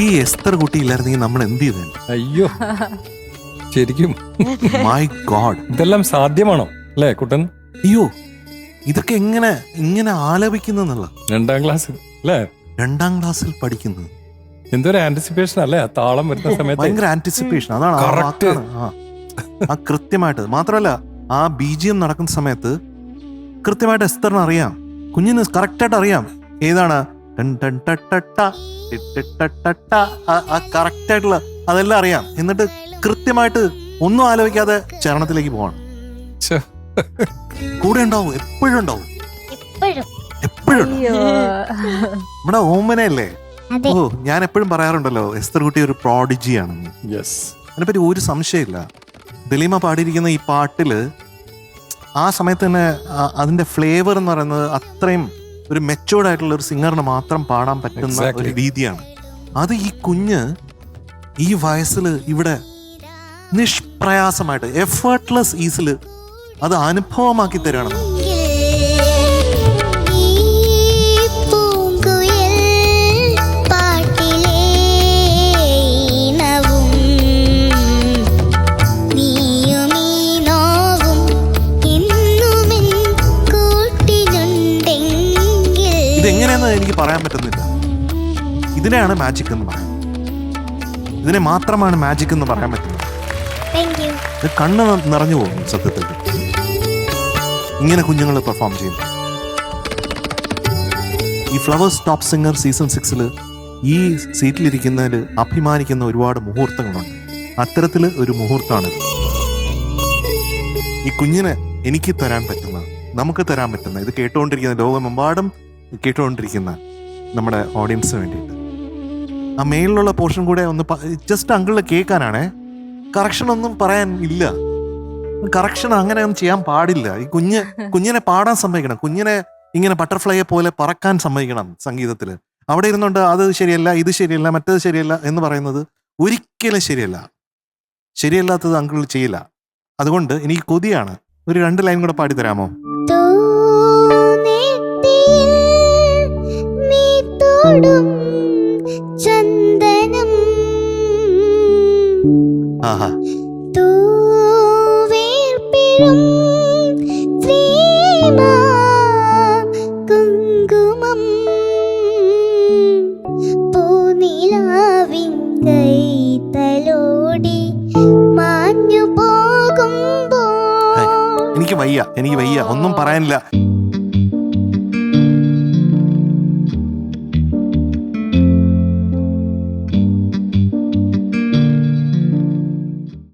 ഈ എസ്തർ കുട്ടി ഇല്ലായിരുന്നെങ്കിൽ നമ്മൾ എന്ത് ചെയ്തേ? അയ്യോ ശരിക്കും മൈ ഗോഡ്, ഇതെല്ലാം സാധ്യമാണോ അല്ലേ കുട്ടൻ? അയ്യോ ഇതൊക്കെ ഇങ്ങനെ ആലപിക്കുന്നുള്ള 2ാം ക്ലാസ് അല്ലേ? 2ാം ക്ലാസ്സിൽ പഠിക്കുന്നത് എന്തൊരു ആന്റിസിപ്പേഷൻ അല്ലേ ആ താളം വരുന്ന സമയത്ത്. ഭയങ്കര ആന്റിസിപ്പേഷൻ. അതാണ് ആ Correct. വാക്കാണ്. ആ കൃത്യമായിട്ട് മാത്രമല്ല, ആ BGM നടക്കുന്ന സമയത്ത് കൃത്യമായിട്ട് എസ്തറിന് അറിയാം, കുഞ്ഞിന് കറക്റ്റായിട്ട് അറിയാം ഏതാണ് കറക്റ്റ് ആയിട്ടുള്ള അതെല്ലാം അറിയാം. എന്നിട്ട് കൃത്യമായിട്ട് ഒന്നും ആലോചിക്കാതെ ചരണത്തിലേക്ക് പോവാണ്. ശ്ശെ. കൂടെ ഉണ്ടാവും, എപ്പോഴും ഉണ്ടാവും, എപ്പോഴും. എപ്പോഴും. അയ്യോ. നമ്മുടെ ഓമനയല്ലേ? അതെ. ഓ, ഞാൻ എപ്പോഴും പറയാറുണ്ടല്ലോ എസ്തർ കുട്ടി ഒരു പ്രോഡിജി ആണെന്ന്. Yes. അതിനെപ്പറ്റി ഒരു സംശയമില്ല. ദലീമ പാടിയിരിക്കുന്ന ഈ പാട്ടില് ആ സമയത്ത് തന്നെ അതിന്റെ ഫ്ലേവർ എന്ന് പറയുന്നത് അത്രയും ഒരു മെച്ചോർഡ് ആയിട്ടുള്ള ഒരു സിംഗറിന് മാത്രം പാടാൻ പറ്റുന്ന Exactly. ഒരു രീതിയാണ് അത്. ഈ കുഞ്ഞ് ഈ വയസ്സിൽ ഇവിടെ നിഷ്പ്രയാസമായിട്ട് എഫേർട്ട്ലെസ് ഈസിൽ അത് അനുഭവമാക്കി തരികയാണ്. ഇതെങ്ങനെയെന്ന് എനിക്ക് പറയാൻ പറ്റുന്നില്ല. ഇതിനെയാണ് മാജിക് എന്ന് പറയാം. ഇതിനെ മാത്രമാണ് മാജിക് എന്ന് പറയാൻ പറ്റുന്നത്. ഇത് കണ്ണ് നിറഞ്ഞു പോകും സത്യത്തിൽ ഇങ്ങനെ കുഞ്ഞുങ്ങൾ പെർഫോം ചെയ്യുന്നു. ഈ ഫ്ലവേഴ്സ് ടോപ്പ് സിംഗർ സീസൺ 6 ഈ സീറ്റിലിരിക്കുന്നതിൽ അഭിമാനിക്കുന്ന ഒരുപാട് മുഹൂർത്തങ്ങളുണ്ട്. അത്തരത്തിൽ ഒരു മുഹൂർത്തമാണിത്. ഈ കുഞ്ഞിന് എനിക്ക് തരാൻ പറ്റുന്ന, നമുക്ക് തരാൻ പറ്റുന്ന, ഇത് കേട്ടുകൊണ്ടിരിക്കുന്ന, ലോകമെമ്പാടും കേട്ടുകൊണ്ടിരിക്കുന്ന നമ്മുടെ ഓഡിയൻസിന് വേണ്ടിയിട്ട് ആ മേലിലുള്ള പോർഷൻ കൂടെ ഒന്ന് ജസ്റ്റ് അങ്കിളിൽ കേൾക്കാനാണേ. കറക്ഷൻ ഒന്നും പറയാൻ ഇല്ല. കറക്ഷൻ അങ്ങനെ ഒന്നും ചെയ്യാൻ പാടില്ല. ഈ കുഞ്ഞിനെ പാടാൻ സമ്മതിക്കണം. കുഞ്ഞിനെ ഇങ്ങനെ ബട്ടർഫ്ലൈയെ പോലെ പറക്കാൻ സമ്മതിക്കണം സംഗീതത്തിൽ. അവിടെ ഇരുന്നുകൊണ്ട് അത് ശരിയല്ല, ഇത് ശരിയല്ല, മറ്റേത് ശരിയല്ല എന്ന് പറയുന്നത് ഒരിക്കലും ശരിയല്ല. ശരിയല്ലാത്തത് അങ്കിൾ ചെയ്യില്ല. അതുകൊണ്ട് എനിക്ക് കൊതിയാണ്. ഒരു 2 ലൈൻ കൂടെ പാടി തരാമോ? ചന്ദനം ആഹാ, കുങ്കുമം പൂനിലാവിൻ കൈതലോടി മാഞ്ഞു പോകുമ്പോൾ എനിക്ക് വയ്യ ഒന്നും പറയാനില്ല.